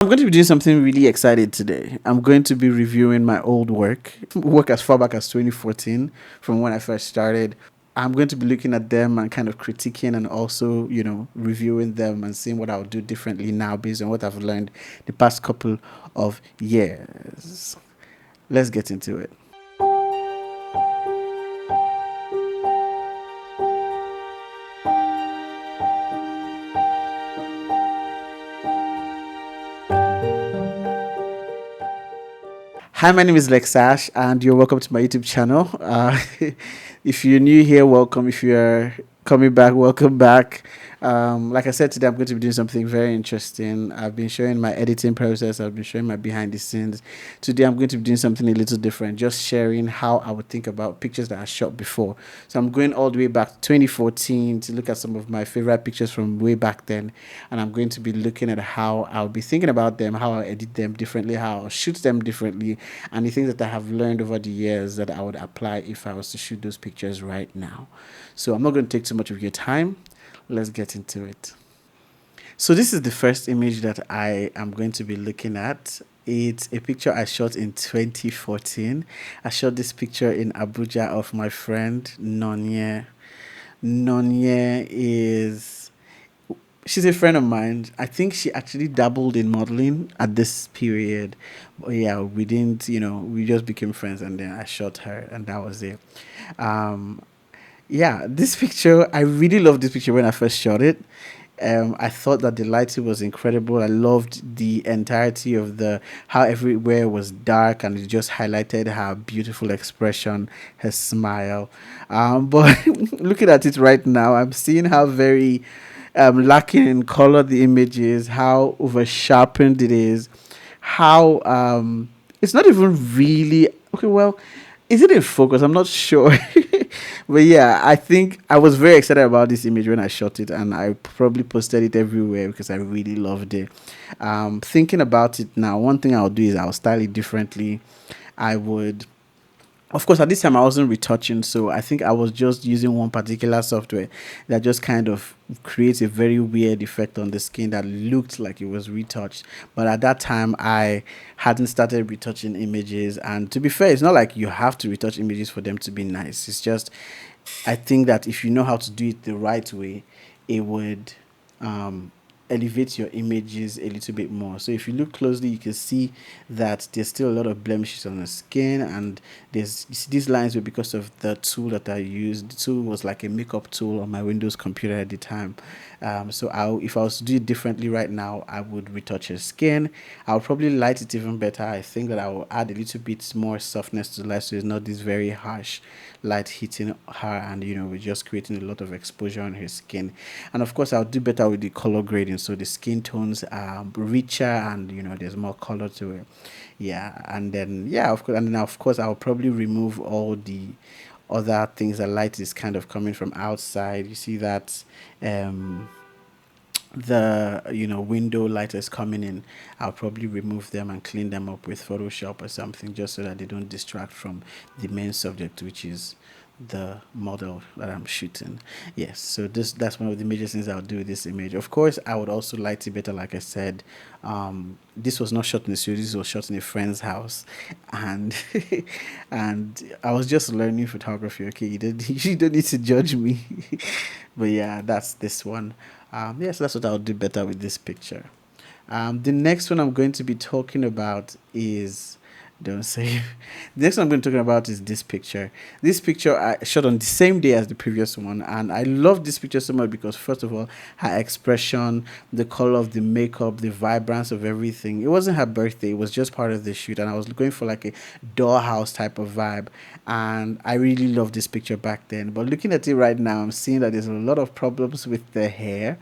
I'm going to be doing something really exciting today. I'm going to be reviewing my old work as far back as 2014 from when I first started. I'm going to be looking at them and kind of critiquing and also, reviewing them and seeing what I'll do differently now based on what I've learned the past couple of years. Let's get into it. Hi, my name is Lexash, and you're welcome to my YouTube channel. If you're new here, welcome. If you're coming back, welcome back. Like I said today, I'm going to be doing something very interesting. I've been showing my editing process, I've been showing my behind the scenes. Today, I'm going to be doing something a little different, just sharing how I would think about pictures that I shot before. So, I'm going all the way back to 2014 to look at some of my favorite pictures from way back then, and I'm going to be looking at how I'll be thinking about them, how I'll edit them differently, how I'll shoot them differently, and the things that I have learned over the years that I would apply if I was to shoot those pictures right now. So I'm not going to take too much of your time. Let's get into it. So this is the first image that I am going to be looking at. It's a picture I shot in 2014. I shot this picture in Abuja of my friend Nonye. Nonye is she's a friend of mine. I think she actually dabbled in modeling at this period. But yeah, we didn't, we just became friends and then I shot her and that was it. Um, yeah, this picture, I really loved this picture when I first shot it. I thought that the lighting was incredible. I loved the entirety of the how everywhere was dark and it just highlighted her beautiful expression, her smile. But looking at it right now, I'm seeing how very lacking in color the image is, how over sharpened it is, how it's not even really okay. Well, is it in focus? I'm not sure. But yeah, I think I was very excited about this image when I shot it, and I probably posted it everywhere because I really loved it. Thinking about it now, one thing I'll do is I'll style it differently. I would, of course, at this time I wasn't retouching, so I think I was just using one particular software that just kind of creates a very weird effect on the skin that looked like it was retouched. But at that time I hadn't started retouching images, and to be fair, it's not like you have to retouch images for them to be nice. It's just I think that if you know how to do it the right way, it would um, elevate your images a little bit more. So if you look closely, you can see that there's still a lot of blemishes on the skin, and there's you see these lines were because of the tool that I used. The tool was like a makeup tool on my Windows computer at the time. If I was to do it differently right now, I would retouch her skin. I'll probably light it even better. I think that I will add a little bit more softness to the light, so it's not this very harsh light hitting her, and we're just creating a lot of exposure on her skin. And of course, I'll do better with the color grading, so the skin tones are richer, and there's more color to it. Yeah, and then yeah, of course, and then of course, I'll probably remove all the other things that light is kind of coming from outside. You see that um the window lighters coming in, I'll probably remove them and clean them up with Photoshop or something, just so that they don't distract from the main subject, which is the model that I'm shooting. Yes, so that's one of the major things I'll do with this image. Of course, I would also light it better. Like I said, this was not shot in the studio, this was shot in a friend's house, and and I was just learning photography. Okay, you don't need to judge me. But yeah, that's this one. Yes, that's what I'll do better with this picture. The next one I'm going to be talking about is don't say. The next one I'm going to be talking about is this picture. This picture I shot on the same day as the previous one, and I love this picture so much because first of all, her expression, the color of the makeup, the vibrance of everything. It wasn't her birthday; it was just part of the shoot, and I was going for like a dollhouse type of vibe, and I really loved this picture back then. But looking at it right now, I'm seeing that there's a lot of problems with the hair.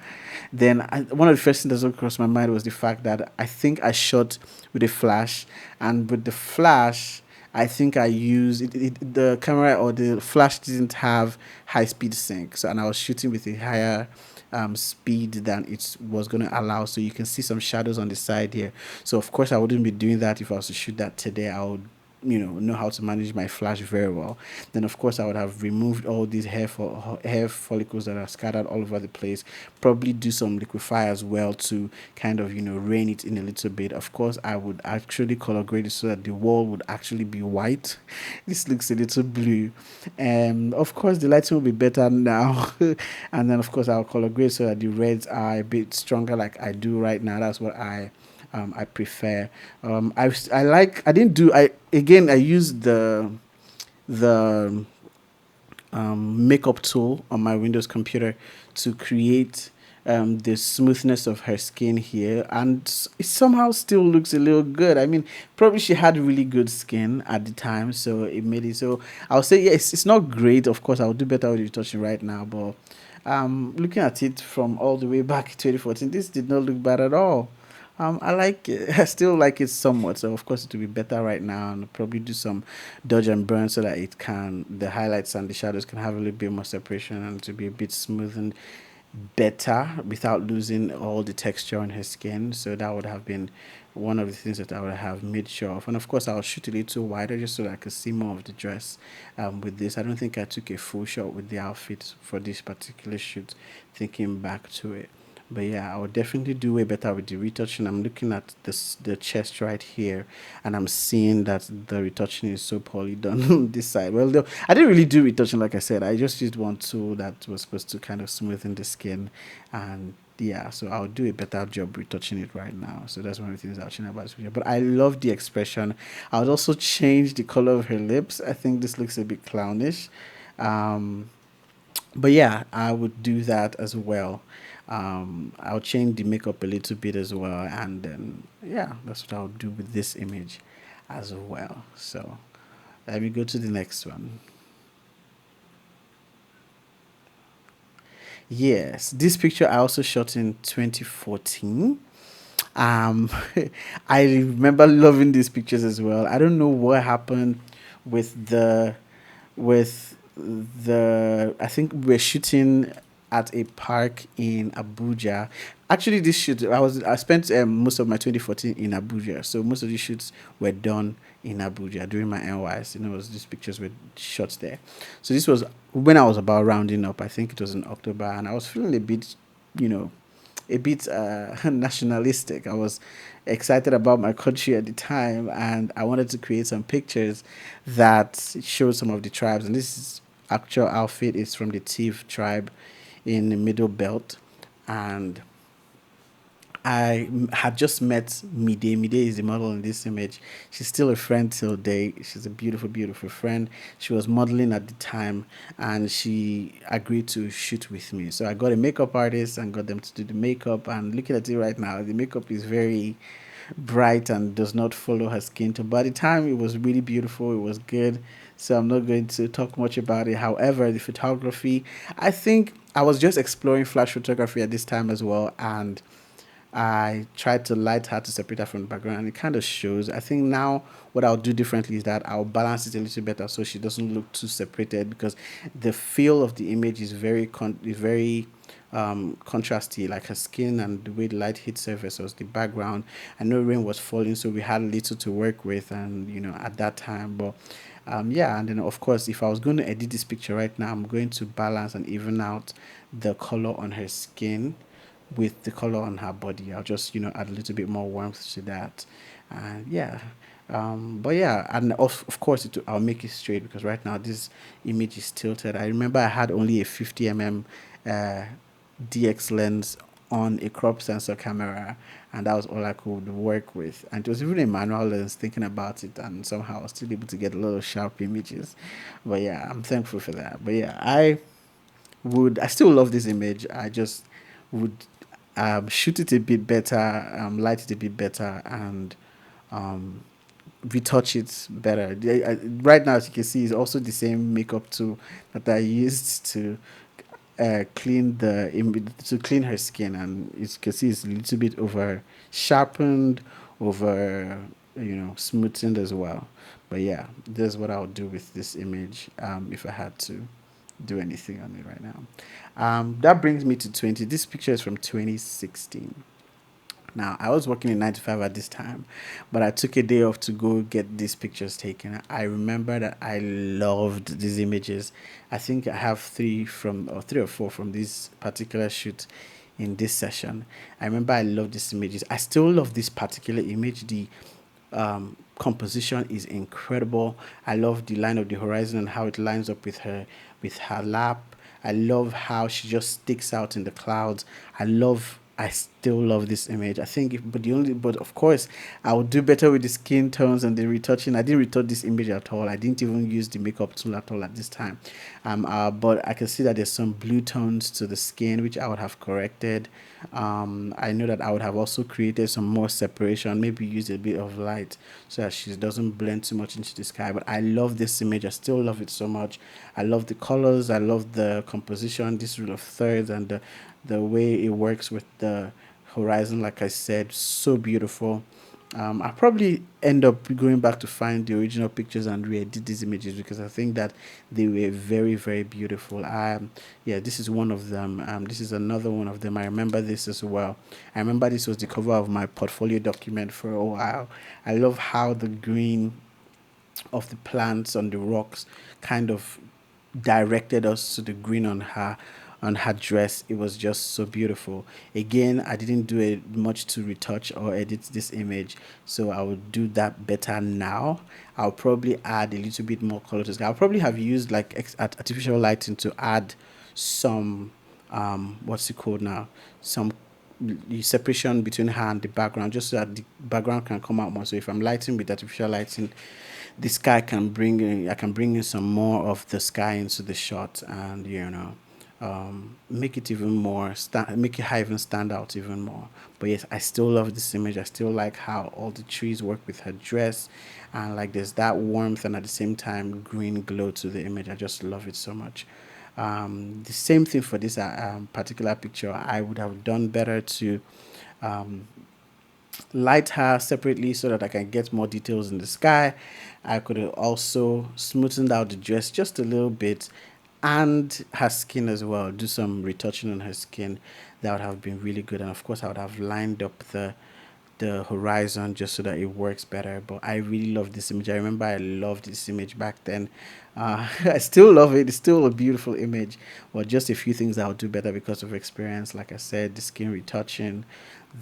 One of the first things that crossed my mind was the fact that I think I shot with a flash, and with the flash, I think I used the camera or the flash didn't have high speed sync, so and I was shooting with a higher speed than it was going to allow. So you can see some shadows on the side here. So of course I wouldn't be doing that if I was to shoot that today. I would know how to manage my flash very well, then of course I would have removed all these hair follicles that are scattered all over the place. Probably do some liquify as well to kind of rein it in a little bit. Of course, I would actually color grade it so that the wall would actually be white. This looks a little blue, and of course the lighting will be better now. And then of course I'll color grade so that the reds are a bit stronger, like I do right now. That's what I prefer. I didn't do I again I used the makeup tool on my Windows computer to create the smoothness of her skin here, and it somehow still looks a little good. I mean, probably she had really good skin at the time, so it made it. So I'll say yes, it's not great. Of course, I'll do better with retouching right now, but looking at it from all the way back 2014, this did not look bad at all. I like it. I still like it somewhat. So of course it will be better right now, and probably do some dodge and burn so that the highlights and the shadows can have a little bit more separation and to be a bit smooth and better without losing all the texture on her skin. So that would have been one of the things that I would have made sure of. And of course, I'll shoot a little wider just so that I could see more of the dress with this. I don't think I took a full shot with the outfit for this particular shoot, thinking back to it. But yeah, I would definitely do way better with the retouching. I'm looking at the chest right here, and I'm seeing that the retouching is so poorly done on this side. Well, though, I didn't really do retouching, like I said. I just used one tool that was supposed to kind of smoothen the skin, and yeah, so I'll do a better job retouching it right now. So that's one of the things I'll change about this video. But I love the expression. I would also change the color of her lips. I think this looks a bit clownish. Um, but yeah, I would do that as well. I'll change the makeup a little bit as well, and then yeah, that's what I'll do with this image as well. So let me go to the next one. Yes, this picture I also shot in 2014. um I remember loving these pictures as well. I don't know what happened with the I think we're shooting at a park in Abuja. Actually, this shoot I spent most of my 2014 in Abuja, so most of these shoots were done in Abuja during my NYS. These pictures were shot there. So this was when I was about rounding up. I think it was in October, and I was feeling you know, a bit nationalistic. I was excited about my country at the time, and I wanted to create some pictures that showed some of the tribes. And this actual outfit is from the Tiv tribe in the Middle Belt, and had just met Mide. Mide is the model in this image. She's still a friend till date. She's a beautiful, beautiful friend. She was modeling at the time, and she agreed to shoot with me. So I got a makeup artist and got them to do the makeup. And looking at it right now, the makeup is very bright and does not follow her skin tone. By the time it was really beautiful, it was good. So I'm not going to talk much about it. However, the photography, I think I was just exploring flash photography at this time as well, and I tried to light her to separate her from the background, and it kind of shows. I think now what I'll do differently is that I'll balance it a little better so she doesn't look too separated, because the feel of the image is very contrasty, like her skin and the way the light hits her versus the background. I know rain was falling, so we had little to work with, and at that time, but yeah, and then of course, if I was going to edit this picture right now, I'm going to balance and even out the color on her skin with the color on her body. I'll just add a little bit more warmth to that, and yeah. But yeah, and of course I'll make it straight, because right now this image is tilted. I remember I had only a 50 mm uh, DX lens on a crop sensor camera, and that was all I could work with. And it was even a manual lens, thinking about it, and somehow I was still able to get a lot of sharp images. But yeah, I'm thankful for that. But yeah, I still love this image. I just would shoot it a bit better, light it a bit better, and um, retouch it better. Right now, as you can see, it's also the same makeup tool that I used to clean her skin, and as you can see, it's a little bit over sharpened, over smoothened as well. But yeah, this is what I'll do with this image if I had to do anything on it right now. That brings me to 20. This picture is from 2016. Now, I was working in 9 to 5 at this time, but I took a day off to go get these pictures taken. I remember that I loved these images. I think I have three or four from this particular shoot in this session. I remember I love these images. I still love this particular image. The composition is incredible. I love the line of the horizon and how it lines up with her lap. I love how she just sticks out in the clouds. I still love this image. I think, but of course, I would do better with the skin tones and the retouching. I didn't retouch this image at all. I didn't even use the makeup tool at all at this time. But I can see that there's some blue tones to the skin, which I would have corrected. I know that I would have also created some more separation, maybe use a bit of light so that she doesn't blend too much into the sky. But I love this image. I still love it so much. I love the colors. I love the composition, this rule of thirds, and the way it works with the horizon. Like I said, so beautiful. I'll probably end up going back to find the original pictures and re-edit these images because I think that they were very, very beautiful. Yeah, this is one of them. This is another one of them. I remember this as well. I remember this was the cover of my portfolio document for a while. I love how the green of the plants on the rocks kind of directed us to the green on her dress. It was just so beautiful. Again, I didn't do it much to retouch or edit this image, so I will do that better now. I'll probably add a little bit more color to it. I'll probably have used like artificial lighting to add some what's it called now, some the separation between her and the background, just so that the background can come out more. So if I'm lighting with artificial lighting, the sky can bring in, I can bring in some more of the sky into the shot, and make it even more make it even stand out even more. But yes, I still love this image. I still like how all the trees work with her dress, and like there's that warmth and at the same time green glow to the image. I just love it so much. The same thing for this particular picture. I would have done better to light her separately so that I can get more details in the sky. I could have also smoothened out the dress just a little bit and her skin as well. Do some retouching on her skin. That would have been really good. And of course, I would have lined up the horizon just so that it works better. But I really love this image. I remember I loved this image back then. I still love it. It's still a beautiful image. But just a few things I'll do better because of experience. Like I said, the skin retouching,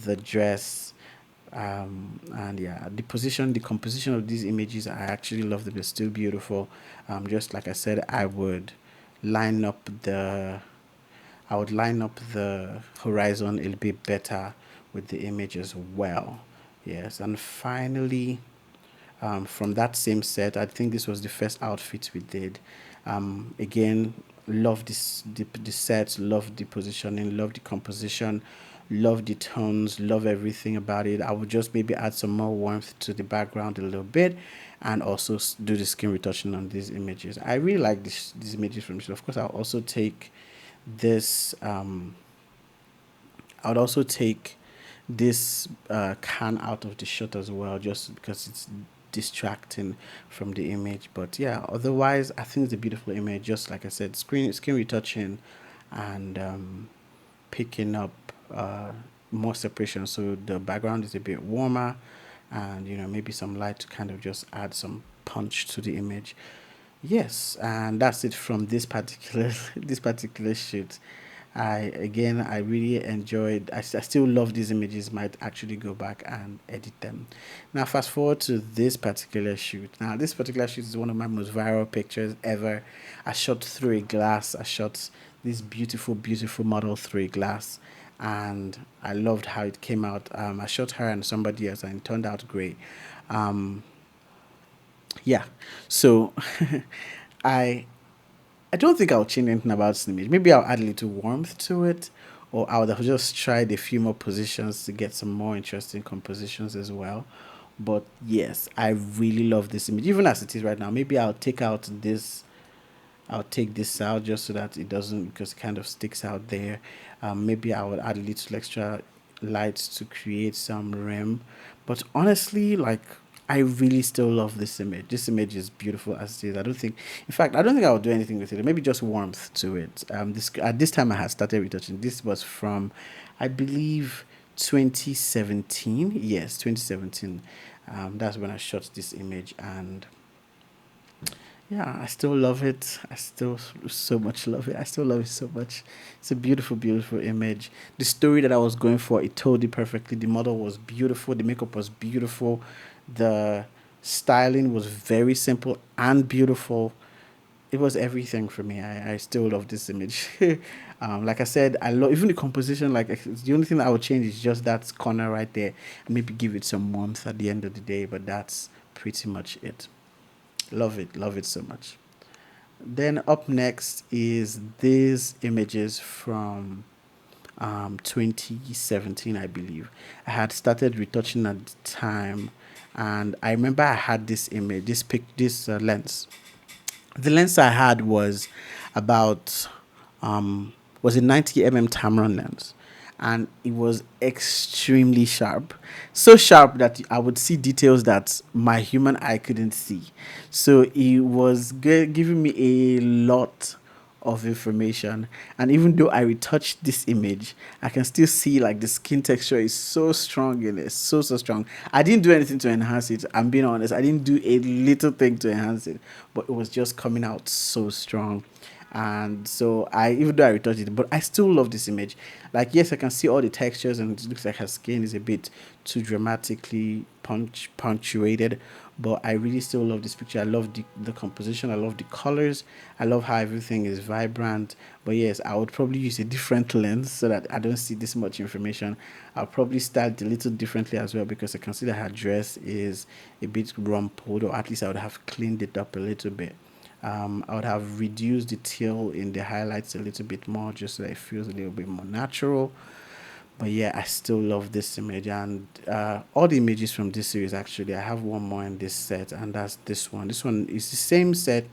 the dress, and yeah, the composition of these images, I actually love them. They're still beautiful. Just like I said, line up the I would line up the horizon a little bit better with the image as well. Yes, and finally, from that same set, I think this was the first outfit we did. Again, love the set, love the positioning, love the composition, love the tones, love everything about it. I would just maybe add some more warmth to the background a little bit, and also do the skin retouching on these images. I really like these images from this. Of course, I'll also take this. I would also take this can out of the shot as well, just because it's distracting from the image. But yeah, otherwise, I think it's a beautiful image. Just like I said, skin retouching, and picking up more separation, so the background is a bit warmer, and maybe some light to kind of just add some punch to the image. Yes, and that's it from this particular this particular shoot. I really enjoyed. I still love these images. Might actually go back and edit them. Now fast forward to this particular shoot. Now this particular shoot is one of my most viral pictures ever. I shot through a glass. I shot this beautiful, beautiful model through a glass, and I loved how it came out. I shot her and somebody else, and it turned out great. Um, yeah, so I I don't think I'll change anything about this image. Maybe I'll add a little warmth to it, or I would have just tried a few more positions to get some more interesting compositions as well. But yes, I really love this image, even as it is right now. Maybe I'll take this out just so that it doesn't, because it kind of sticks out there. Maybe I would add a little extra light to create some rim. But honestly, like, I really still love this image. This image is beautiful as it is. In fact, I don't think I will do anything with it. Maybe just warmth to it. This at this time I had started retouching. This was from, I believe, 2017. Yes, 2017. That's when I shot this image, and yeah, I still love it. I still so much love it. I still love it so much. It's a beautiful, beautiful image. The story that I was going for, it told it perfectly. The model was beautiful. The makeup was beautiful. The styling was very simple and beautiful. It was everything for me. I still love this image. Like I said, I love even the composition. Like the only thing that I would change is just that corner right there. Maybe give it some warmth at the end of the day, but that's pretty much it. Love it so much. Then up next is these images from 2017, I believe. I had started retouching at the time, and I remember I had this image, this lens. The lens I had was about was a 90 mm Tamron lens, and it was extremely sharp, so sharp that I would see details that my human eye couldn't see. So it was giving me a lot of information, and even though I retouched this image, I can still see like the skin texture is so strong in it, so strong. I didn't do anything to enhance it, I'm being honest. I didn't do a little thing to enhance it, but it was just coming out so strong. And so I, even though I retouched it, but I still love this image. Like, yes, I can see all the textures, and it looks like her skin is a bit too dramatically punctuated, but I really still love this picture. I love the composition, I love the colors, I love how everything is vibrant. But yes, I would probably use a different lens so that I don't see this much information. I'll probably style it a little differently as well, because I can see that her dress is a bit rumpled, or at least I would have cleaned it up a little bit. I would have reduced the tail in the highlights a little bit more, just so that it feels a little bit more natural. But yeah, I still love this image, and all the images from this series, actually. I have one more in this set, and that's this one. This one is the same set,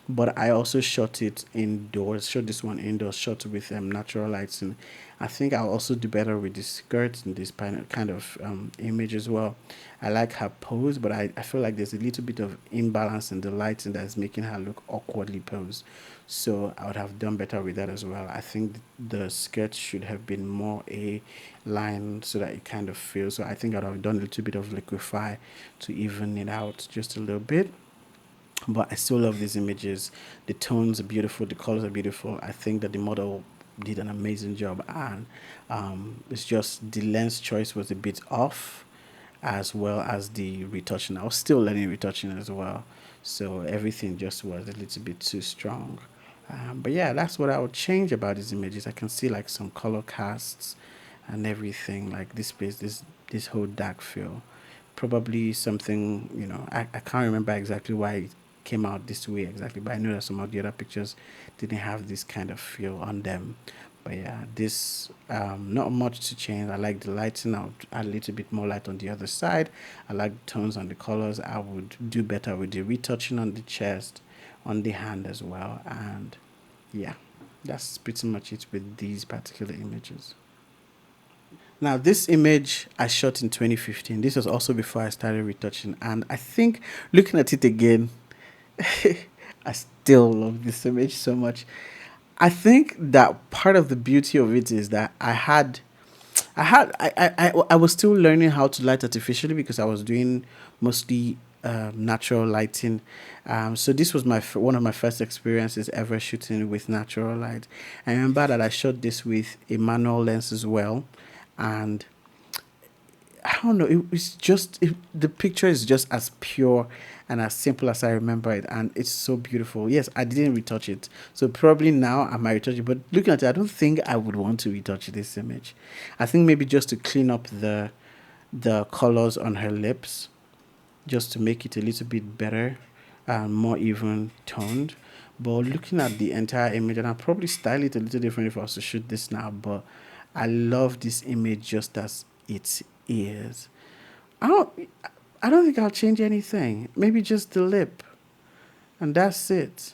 but I also shot it indoors. Shot this one indoors, shot with natural lights, and I think I'll also do better with the skirt and this kind of image as well. I like her pose, but I feel like there's a little bit of imbalance in the lighting that's making her look awkwardly posed. So I would have done better with that as well. I think the skirt should have been more a line, so that it kind of feels. So I think I'd have done a little bit of liquify to even it out just a little bit. But I still love these images. The tones are beautiful, the colors are beautiful. I think that the model did an amazing job, and it's just the lens choice was a bit off, as well as the retouching. I was still learning retouching as well, so everything just was a little bit too strong. But yeah, that's what I would change about these images. I can see like some color casts and everything, like this place, this whole dark feel. Probably something, I can't remember exactly why it came out this way exactly, but I know that some of the other pictures didn't have this kind of feel on them. But yeah, this not much to change. I like the lighting. I would add a little bit more light on the other side. I like the tones on the colors. I would do better with the retouching on the chest, on the hand as well. And yeah, that's pretty much it with these particular images. Now, this image I shot in 2015. This was also before I started retouching. And I think looking at it again, I still love this image so much. I think that part of the beauty of it is that I was still learning how to light artificially, because I was doing mostly natural lighting. So this was one of my first experiences ever shooting with natural light. I remember that I shot this with a manual lens as well, and I don't know. The picture is just as pure and as simple as I remember it, and it's so beautiful. Yes, I didn't retouch it, so probably now I might retouch it. But looking at it, I don't think I would want to retouch this image. I think maybe just to clean up the colors on her lips, just to make it a little bit better and more even toned. But looking at the entire image, and I'll probably style it a little different if I was to shoot this now. But I love this image just as it is. I don't I don't think I'll change anything. Maybe just the lip, and that's it.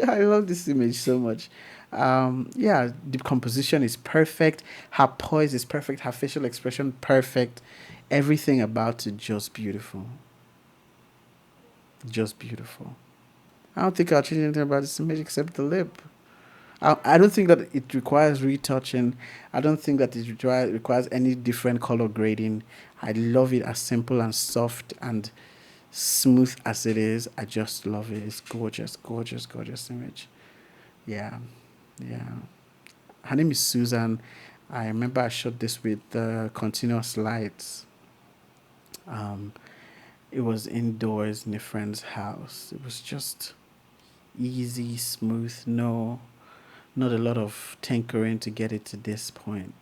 I love this image so much. Yeah, the composition is perfect. Her poise is perfect. Her facial expression perfect. Everything about it just beautiful. Just beautiful. I don't think I'll change anything about this image except the lip. I don't think that it requires retouching. I don't think that it requires any different color grading. I love it as simple and soft and smooth as it is. I just love it. It's gorgeous, gorgeous, gorgeous image. Yeah, yeah. Her name is Susan. I remember I shot this with continuous lights. Um, it was indoors in a friend's house. It was just easy, smooth. No, not a lot of tinkering to get it to this point.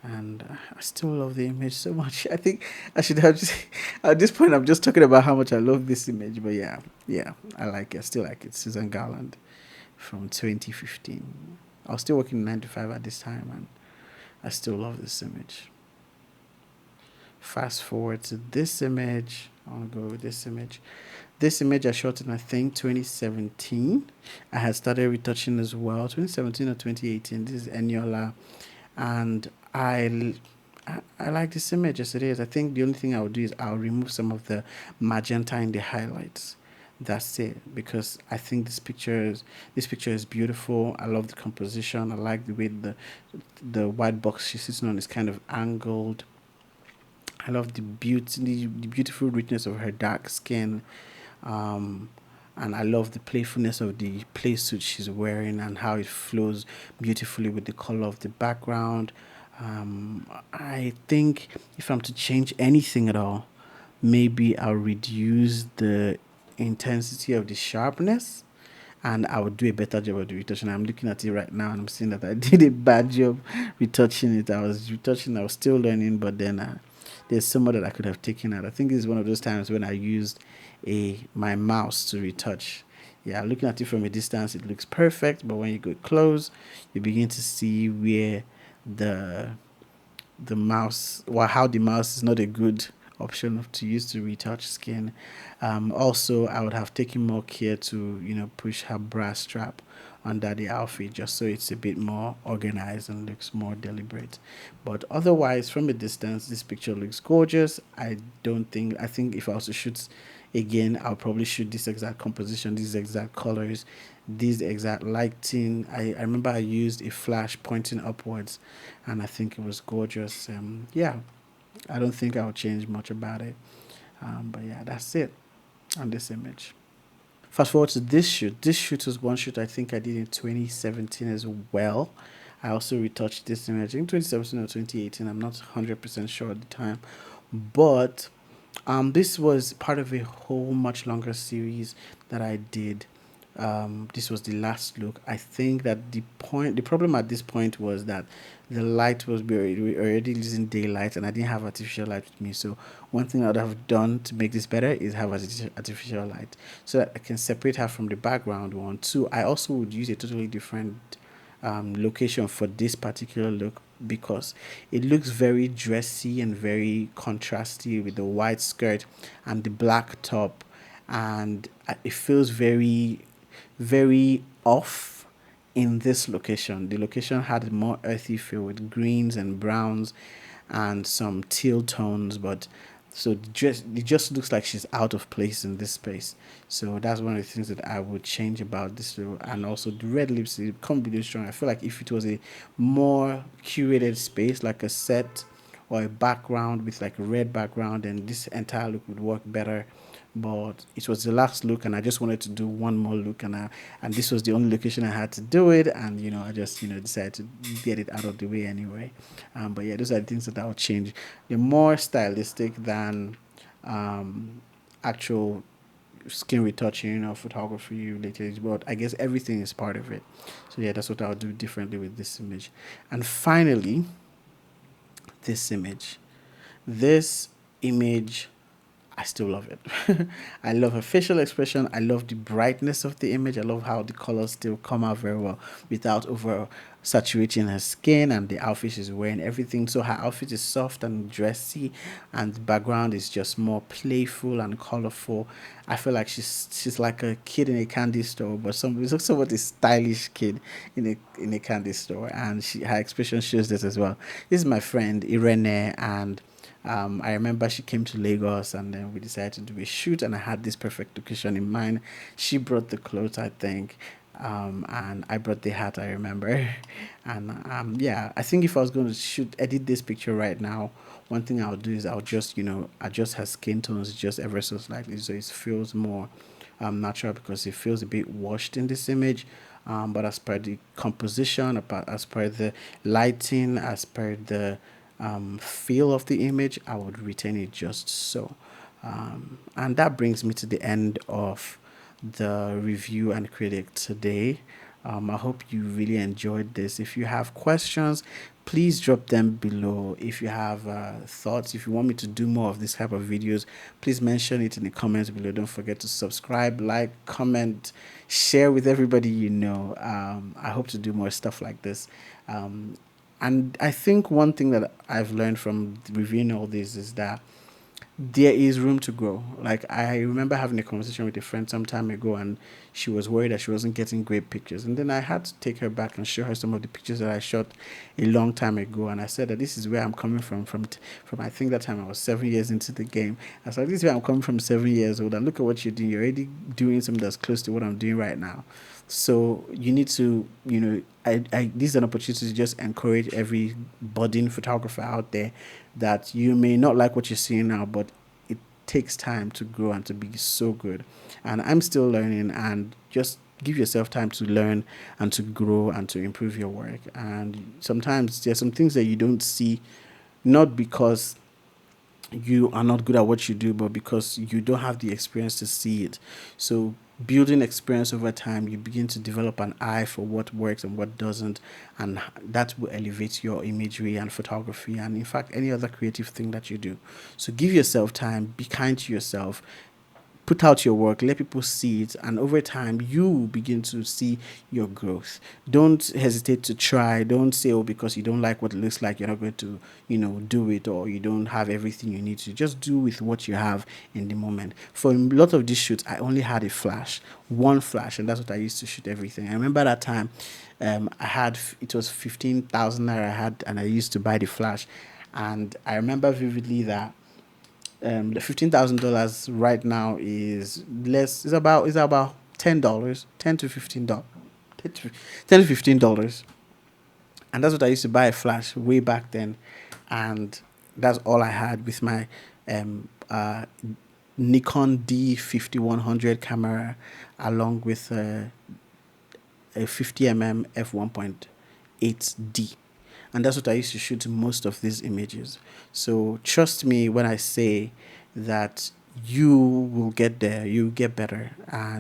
And I still love the image so much. I think I should have just, at this point, I'm just talking about how much I love this image. But yeah, yeah, I like it. I still like it. Susan Garland from 2015. I was still working 9 to 5 at this time, and I still love this image. Fast forward to this image. I want to go with this image. This image I shot in, I think, 2017. I had started retouching as well, 2017 or 2018. This is Eniola, and I like this image as it is. I think the only thing I'll do is I'll remove some of the magenta in the highlights. That's it, because I think this picture is beautiful. I love the composition. I like the way the white box she's sitting on is kind of angled. I love the beautiful richness of her dark skin. Um, and I love the playfulness of the play suit she's wearing and how it flows beautifully with the color of the background. I think if I'm to change anything at all, maybe I'll reduce the intensity of the sharpness, and I would do a better job of the retouching. I'm looking at it right now and I'm seeing that I did a bad job retouching it. I was retouching, I was still learning, but then there's so much that I could have taken out. I think this is one of those times when I used a my mouse to retouch. Yeah, looking at it from a distance, it looks perfect, but when you go close, you begin to see where the the mouse, well, how the mouse is not a good option to use to retouch skin. Also, I would have taken more care to, push her bra strap under the outfit just so it's a bit more organized and looks more deliberate. But otherwise, from a distance, this picture looks gorgeous. I think if I was to shoot again, I'll probably shoot this exact composition, these exact colors, this exact lighting. I remember I used a flash pointing upwards, and I think it was gorgeous. Yeah, I don't think I'll change much about it. But yeah, that's it on this image. Fast forward to this shoot. This shoot was one shoot I think I did in 2017 as well. I also retouched this image in 2017 or 2018. I'm not 100% sure at the time. But this was part of a whole much longer series that I did. This was the last look. I think that the problem at this point was that the light was we were already using daylight, and I didn't have artificial light with me. So one thing I would have done to make this better is have artificial light, so that I can separate her from the background one. Two, I also would use a totally different location for this particular look because it looks very dressy and very contrasty with the white skirt and the black top, and it feels very, very off in this location. The location had a more earthy feel with greens and browns and some teal tones, but so it just looks like she's out of place in this space. So that's one of the things that I would change about this role. And also the red lips, it can't be really strong. I feel like if it was a more curated space, like a set or a background with like a red background, then this entire look would work better. But it was the last look, and I just wanted to do one more look, and this was the only location I had to do it, and I just decided to get it out of the way anyway. But yeah, those are the things that I'll change. They're more stylistic than actual skin retouching or photography related, but I guess everything is part of it. So yeah, that's what I'll do differently with this image. And finally, this image. This image, I still love it. I love her facial expression. I love the brightness of the image. I love how the colors still come out very well without over saturating her skin and the outfit she's wearing, everything. So her outfit is soft and dressy, and the background is just more playful and colorful. I feel like she's like a kid in a candy store, but somewhat a stylish kid in a candy store, and her expression shows this as well. This is my friend Irene, and I remember she came to Lagos, and then we decided to do a shoot, and I had this perfect location in mind. She brought the clothes, I think. And I brought the hat, I remember. And yeah, I think if I was going to edit this picture right now, one thing I'll do is I'll just, adjust her skin tones just ever so slightly so it feels more natural, because it feels a bit washed in this image. But as per the composition, as per the lighting, as per the feel of the image, I would retain it just so. And that brings me to the end of the review and critic today. I hope you really enjoyed this. If you have questions, please drop them below. If you have thoughts, if you want me to do more of this type of videos, please mention it in the comments below. Don't forget to subscribe, like, comment, share with everybody you know. I hope to do more stuff like this. And I think one thing that I've learned from reviewing all this is that there is room to grow. Like, I remember having a conversation with a friend some time ago, and she was worried that she wasn't getting great pictures. And then I had to take her back and show her some of the pictures that I shot a long time ago. And I said that this is where I'm coming from I think that time I was 7 years into the game. I said, this is where I'm coming from 7 years old. And look at what you're doing. You're already doing something that's close to what I'm doing right now. So you need to, this is an opportunity to just encourage every budding photographer out there that you may not like what you're seeing now, but it takes time to grow and to be so good. And I'm still learning, and just give yourself time to learn and to grow and to improve your work. And sometimes there's some things that you don't see, not because you are not good at what you do, but because you don't have the experience to see it. So building experience over time, you begin to develop an eye for what works and what doesn't, and that will elevate your imagery and photography, and in fact any other creative thing that you do. So give yourself time, be kind to yourself, put out your work, let people see it, and over time you begin to see your growth. Don't hesitate to try. Don't say, oh, because you don't like what it looks like, you're not going to, do it, or you don't have everything you need to. Just do with what you have in the moment. For a lot of these shoots, I only had a flash, one flash, and that's what I used to shoot everything. I remember that time, it was 15,000 naira I had, and I used to buy the flash. And I remember vividly that the $15,000 right now is less. Is about $10, $10 to $15, $10 to $15, and that's what I used to buy a flash way back then, and that's all I had with my um uh Nikon D5100 camera, along with a 50 mm f1.8D, and that's what I used to shoot most of these images. So trust me when I say that you will get there, you get better.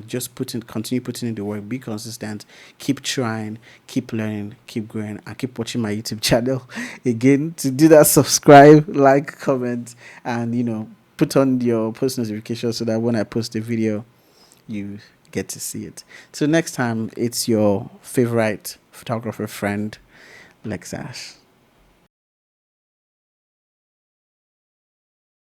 Just continue putting in the work, be consistent, keep trying, keep learning, keep growing, and keep watching my YouTube channel. Again, to do that, subscribe, like, comment, and put on your post notifications so that when I post a video, you get to see it. So next time, it's your favorite photographer friend, Lexash.